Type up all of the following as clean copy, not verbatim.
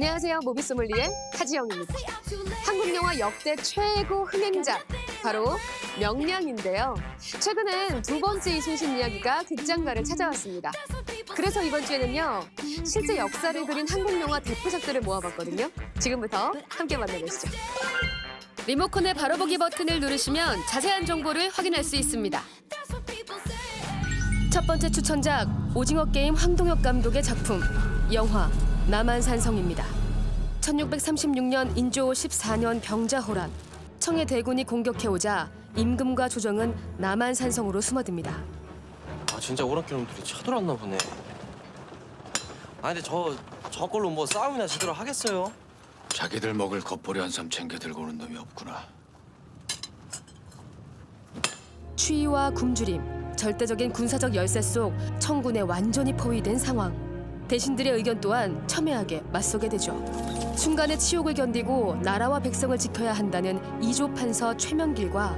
안녕하세요. 모비 소믈리에 하지영입니다. 한국 영화 역대 최고 흥행작 바로 명량인데요. 최근엔 두 번째 이순신 이야기가 극장가를 찾아왔습니다. 그래서 이번 주에는요. 실제 역사를 그린 한국 영화 대표작들을 모아봤거든요. 지금부터 함께 만나보시죠. 리모컨의 바로보기 버튼을 누르시면 자세한 정보를 확인할 수 있습니다. 첫 번째 추천작 오징어 게임 황동혁 감독의 작품 영화 남한산성입니다. 1636년 인조 14년 병자호란 청해 대군이 공격해오자 임금과 조정은 남한산성으로 숨어듭니다. 아 진짜 오락기 놈들이 쳐들어왔나 보네. 아 근데 저걸로 뭐 싸움이나 제대로 하겠어요? 자기들 먹을 겉보리 한 삶 챙겨 들고 오는 놈이 없구나. 추위와 굶주림, 절대적인 군사적 열세 속 청군에 완전히 포위된 상황. 대신들의 의견 또한 첨예하게 맞서게 되죠. 순간의 치욕을 견디고 나라와 백성을 지켜야 한다는 이조 판서 최명길과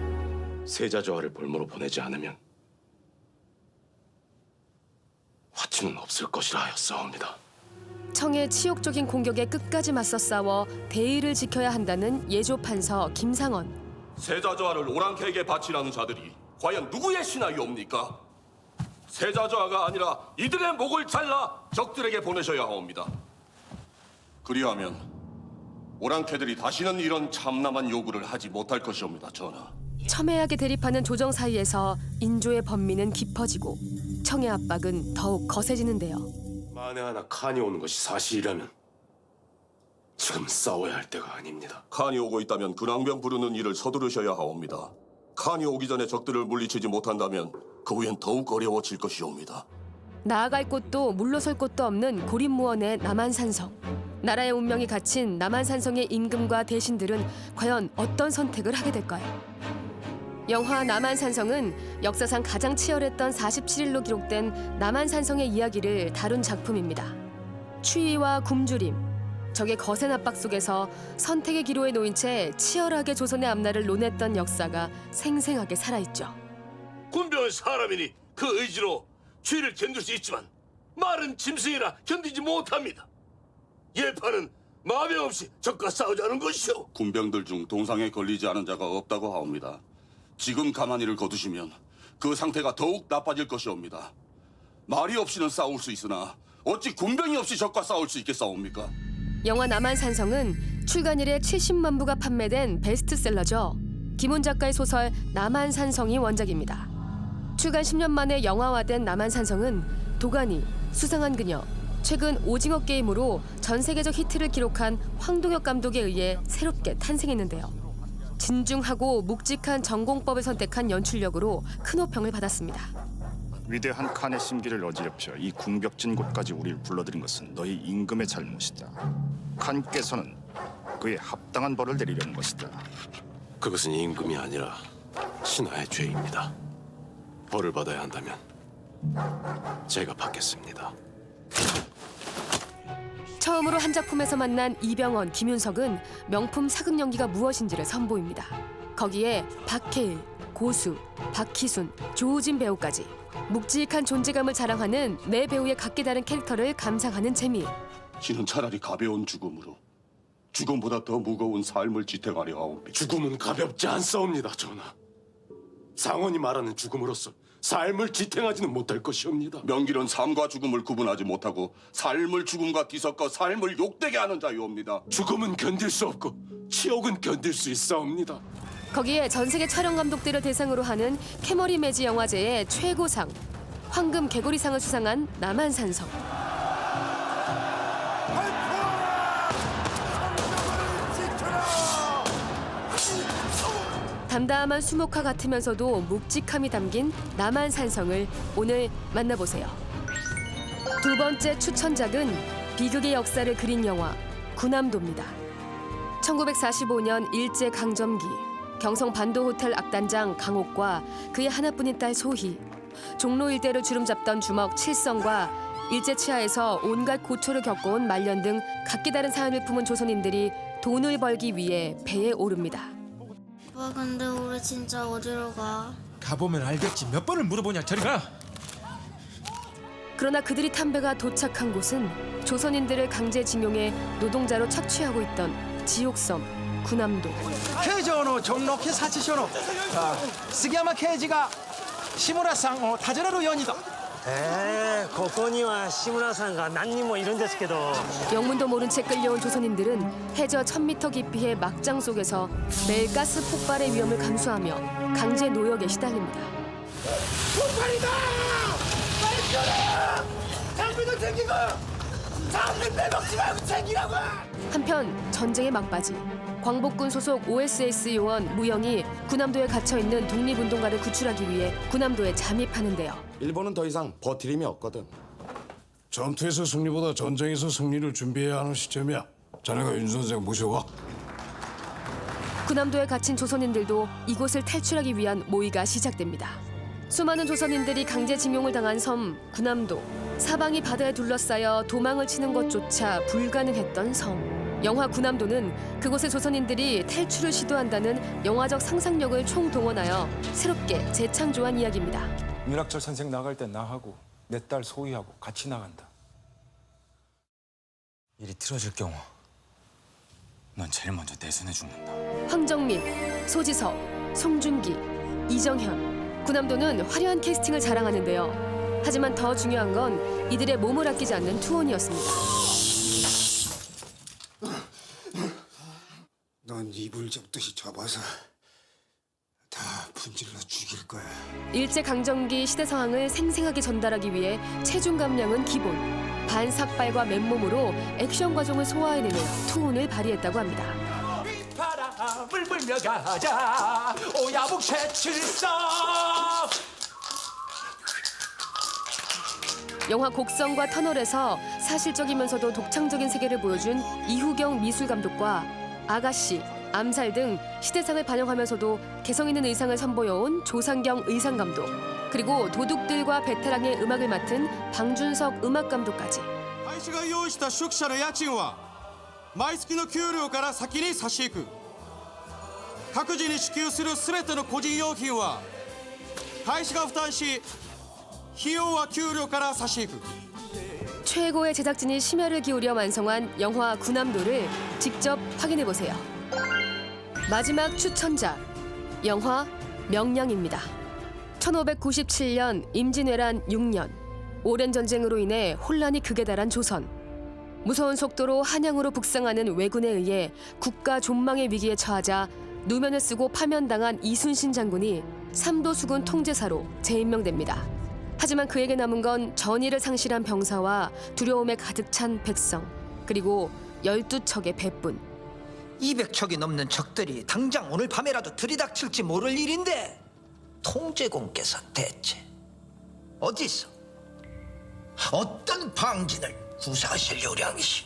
세자조화를 볼모로 보내지 않으면 화치는 없을 것이라 하였사옵니다. 청의 치욕적인 공격에 끝까지 맞서 싸워 대의를 지켜야 한다는 예조 판서 김상원. 세자조화를 오랑캐에게 바치라는 자들이 과연 누구의 신하이옵니까? 세자조화가 아니라 이들의 목을 잘라 적들에게 보내셔야 하옵니다. 그리하면 오랑캐들이 다시는 이런 참남한 요구를 하지 못할 것이옵니다, 전하. 첨예하게 대립하는 조정 사이에서 인조의 번민은 깊어지고 청의 압박은 더욱 거세지는데요. 만에 하나 칸이 오는 것이 사실이라면 지금 싸워야 할 때가 아닙니다. 칸이 오고 있다면 근황병 부르는 일을 서두르셔야 하옵니다. 칸이 오기 전에 적들을 물리치지 못한다면 그 후엔 더욱 어려워질 것이옵니다. 나아갈 곳도 물러설 곳도 없는 고립무원의 남한산성. 나라의 운명이 갇힌 남한산성의 임금과 대신들은 과연 어떤 선택을 하게 될까요? 영화 남한산성은 역사상 가장 치열했던 47일로 기록된 남한산성의 이야기를 다룬 작품입니다. 추위와 굶주림, 적의 거센 압박 속에서 선택의 기로에 놓인 채 치열하게 조선의 앞날을 논했던 역사가 생생하게 살아있죠. 군병은 사람이니 그 의지로 추위를 견딜 수 있지만 말은 짐승이라 견디지 못합니다. 예판은 마병 없이 적과 싸우자는 것이오. 군병들 중 동상에 걸리지 않은 자가 없다고 하옵니다. 지금 가만히를 거두시면 그 상태가 더욱 나빠질 것이옵니다. 말이 없이는 싸울 수 있으나 어찌 군병이 없이 적과 싸울 수 있겠사옵니까? 영화 남한산성은 출간 이래 70만 부가 판매된 베스트셀러죠. 김훈 작가의 소설 남한산성이 원작입니다. 출간 10년 만에 영화화된 남한산성은 도가니, 수상한 그녀, 최근 오징어 게임으로 전 세계적 히트를 기록한 황동혁 감독에 의해 새롭게 탄생했는데요. 진중하고 묵직한 전공법을 선택한 연출력으로 큰 호평을 받았습니다. 위대한 칸의 심기를 어지럽혀 이 궁벽진 곳까지 우리를 불러들인 것은 너희 임금의 잘못이다. 칸께서는 그에 합당한 벌을 내리려는 것이다. 그것은 임금이 아니라 신하의 죄입니다. 벌을 받아야 한다면 제가 받겠습니다. 처음으로 한 작품에서 만난 이병헌, 김윤석은 명품 사극 연기가 무엇인지를 선보입니다. 거기에 박해일, 고수, 박희순, 조우진 배우까지 묵직한 존재감을 자랑하는 네 배우의 각기 다른 캐릭터를 감상하는 재미. 신은 차라리 가벼운 죽음으로 죽음보다 더 무거운 삶을 지탱하려 하옵니다. 죽음은 가볍지 않사옵니다, 전하. 상원이 말하는 죽음으로서 삶을 지탱하지는 못할 것이옵니다. 명길은 삶과 죽음을 구분하지 못하고 삶을 죽음과 뒤섞어 삶을 욕되게 하는 자유옵니다. 죽음은 견딜 수 없고 치욕은 견딜 수 있사옵니다. 거기에 전 세계 촬영 감독들을 대상으로 하는 캐머리 매지 영화제의 최고상 황금 개구리상을 수상한 남한산성. 담담한 수목화 같으면서도 묵직함이 담긴 남한산성을 오늘 만나보세요. 두 번째 추천작은 비극의 역사를 그린 영화 군함도입니다. 1945년 일제강점기 경성 반도호텔 악단장 강옥과 그의 하나뿐인 딸 소희, 종로 일대를 주름잡던 주먹 칠성과 일제 치하에서 온갖 고초를 겪어온 말년 등 각기 다른 사연을 품은 조선인들이 돈을 벌기 위해 배에 오릅니다. 오빠 근데 우리 진짜 어디로 가? 가보면 알겠지. 몇 번을 물어보냐. 저리 가. 그러나 그들이 탄 배가 도착한 곳은 조선인들을 강제징용해 노동자로 착취하고 있던 지옥섬 군함도. 刑場のジョンの警察署の杉山刑事が志村さんを訪ねるようにと。ここには志村さんが何人もいるんですけど 영문도 모른 채 끌려온 조선인들은 해저 1000m 깊이의 막장 속에서 매일 가스 폭발의 위험을 감수하며 강제 노역에 시달립니다. 폭발이다! 빨리 뛰어라! 장비도 챙기고! 장비 빼먹지 말고 챙기라고! 한편 전쟁의 막바지 광복군 소속 OSS 요원 무영이 군함도에 갇혀있는 독립운동가를 구출하기 위해 군함도에 잠입하는데요. 일본은 더 이상 버틸 힘이 없거든. 전투에서 승리보다 전쟁에서 승리를 준비해야 하는 시점이야. 자네가 윤 선생 모셔와. 군함도에 갇힌 조선인들도 이곳을 탈출하기 위한 모의가 시작됩니다. 수많은 조선인들이 강제징용을 당한 섬 군함도. 사방이 바다에 둘러싸여 도망을 치는 것조차 불가능했던 섬. 영화 군함도는 그곳의 조선인들이 탈출을 시도한다는 영화적 상상력을 총동원하여 새롭게 재창조한 이야기입니다. 윤학철 선생 나갈 때 나하고 내 딸 소희하고 같이 나간다. 일이 틀어질 경우 넌 제일 먼저 내 손에 죽는다. 황정민, 소지섭, 송중기, 이정현. 군함도는 화려한 캐스팅을 자랑하는데요. 하지만 더 중요한 건 이들의 몸을 아끼지 않는 투혼이었습니다. 넌 이불 접듯이 접어서 다 분질러 죽일 거야. 일제강점기 시대 상황을 생생하게 전달하기 위해 체중 감량은 기본. 반삭발과 맨몸으로 액션 과정을 소화해내며 투혼을 발휘했다고 합니다. 바람을 불며 가자 오야북새 칠성. 영화 곡성과 터널에서 사실적이면서도 독창적인 세계를 보여준 이후경 미술감독과 아가씨, 암살 등 시대상을 반영하면서도 개성 있는 의상을 선보여온 조상경 의상감독, 그리고 도둑들과 베테랑의 음악을 맡은 방준석 음악감독까지. 会社が用意した宿舎の家賃は毎月の給料から先に差し引く。各自に支給するすべての個人用品は会社が負担し費用は給料から差し引く。 최고의 제작진이 심혈을 기울여 완성한 영화 군함도를 직접 확인해보세요. 마지막 추천작, 영화 명량입니다. 1597년 임진왜란 6년, 오랜 전쟁으로 인해 혼란이 극에 달한 조선. 무서운 속도로 한양으로 북상하는 왜군에 의해 국가 존망의 위기에 처하자 누면을 쓰고 파면당한 이순신 장군이 삼도수군 통제사로 재임명됩니다. 하지만 그에게 남은 건 전의를 상실한 병사와 두려움에 가득 찬 백성, 그리고 12척의 배뿐. 200척이 넘는 적들이 당장 오늘 밤에라도 들이닥칠지 모를 일인데 통제공께서 대체 어디서 어떤 방진을 구사하실 요량이시?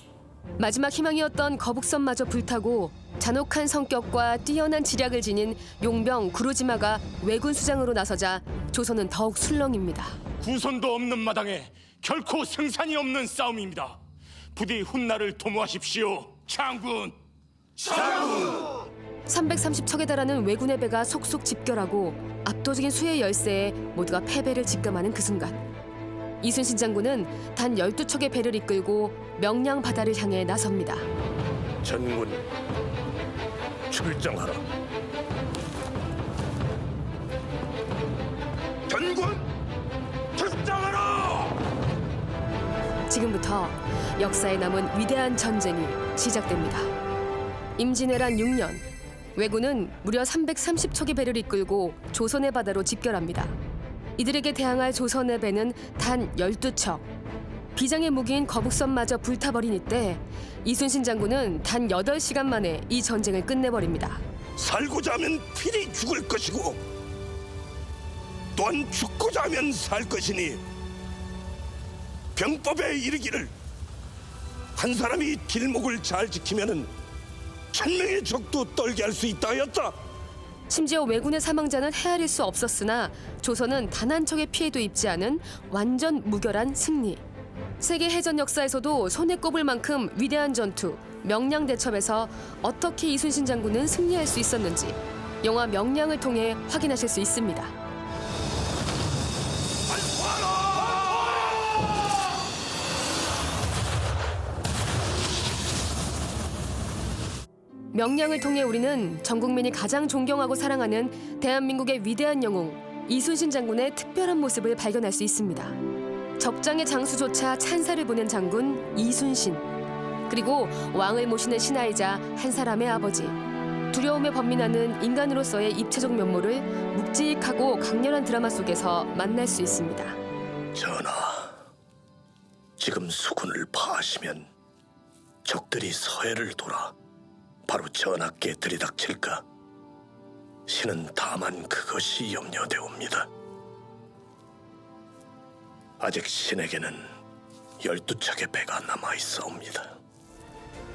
마지막 희망이었던 거북선마저 불타고 잔혹한 성격과 뛰어난 지략을 지닌 용병 구루지마가 왜군 수장으로 나서자 조선은 더욱 술렁입니다. 후손도 없는 마당에 결코 승산이 없는 싸움입니다. 부디 훗날을 도모하십시오, 장군. 330척에 달하는 왜군의 배가 속속 집결하고 압도적인 수의 열세에 모두가 패배를 직감하는 그 순간, 이순신 장군은 단 12척의 배를 이끌고 명량 바다를 향해 나섭니다. 전군 출정하라. 전군 출정하라. 지금부터 역사에 남은 위대한 전쟁이 시작됩니다. 임진왜란 6년, 왜군은 무려 330척의 배를 이끌고 조선의 바다로 집결합니다. 이들에게 대항할 조선의 배는 단 12척. 비장의 무기인 거북선마저 불타버린 이때 이순신 장군은 단 8시간 만에 이 전쟁을 끝내버립니다. 살고자 하면 필히 죽을 것이고 또한 죽고자 하면 살 것이니 병법에 이르기를 한 사람이 길목을 잘 지키면은 1000명의 적도 떨게 할 수 있다 하였다. 심지어 왜군의 사망자는 헤아릴 수 없었으나 조선은 단 한 척의 피해도 입지 않은 완전 무결한 승리. 세계 해전 역사에서도 손에 꼽을 만큼 위대한 전투, 명량대첩에서 어떻게 이순신 장군은 승리할 수 있었는지 영화 명량을 통해 확인하실 수 있습니다. 명량을 통해 우리는 전 국민이 가장 존경하고 사랑하는 대한민국의 위대한 영웅 이순신 장군의 특별한 모습을 발견할 수 있습니다. 적장의 장수조차 찬사를 보낸 장군 이순신, 그리고 왕을 모시는 신하이자 한 사람의 아버지. 두려움에 번민하는 인간으로서의 입체적 면모를 묵직하고 강렬한 드라마 속에서 만날 수 있습니다. 전하, 지금 수군을 파하시면 적들이 서해를 돌아 바로 전하께 들이닥칠까? 신은 다만 그것이 염려되옵니다. 아직 신에게는 12척의 배가 남아있사옵니다.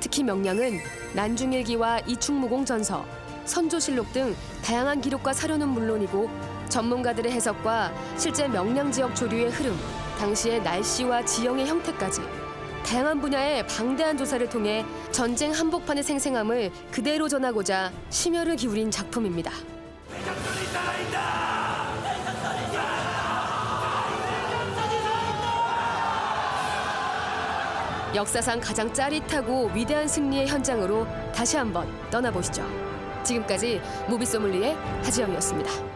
특히 명량은 난중일기와 이충무공전서, 선조실록 등 다양한 기록과 사료는 물론이고 전문가들의 해석과 실제 명량 지역 조류의 흐름, 당시의 날씨와 지형의 형태까지 다양한 분야의 방대한 조사를 통해 전쟁 한복판의 생생함을 그대로 전하고자 심혈을 기울인 작품입니다. 역사상 가장 짜릿하고 위대한 승리의 현장으로 다시 한번 떠나보시죠. 지금까지 무비소믈리의 하지영이었습니다.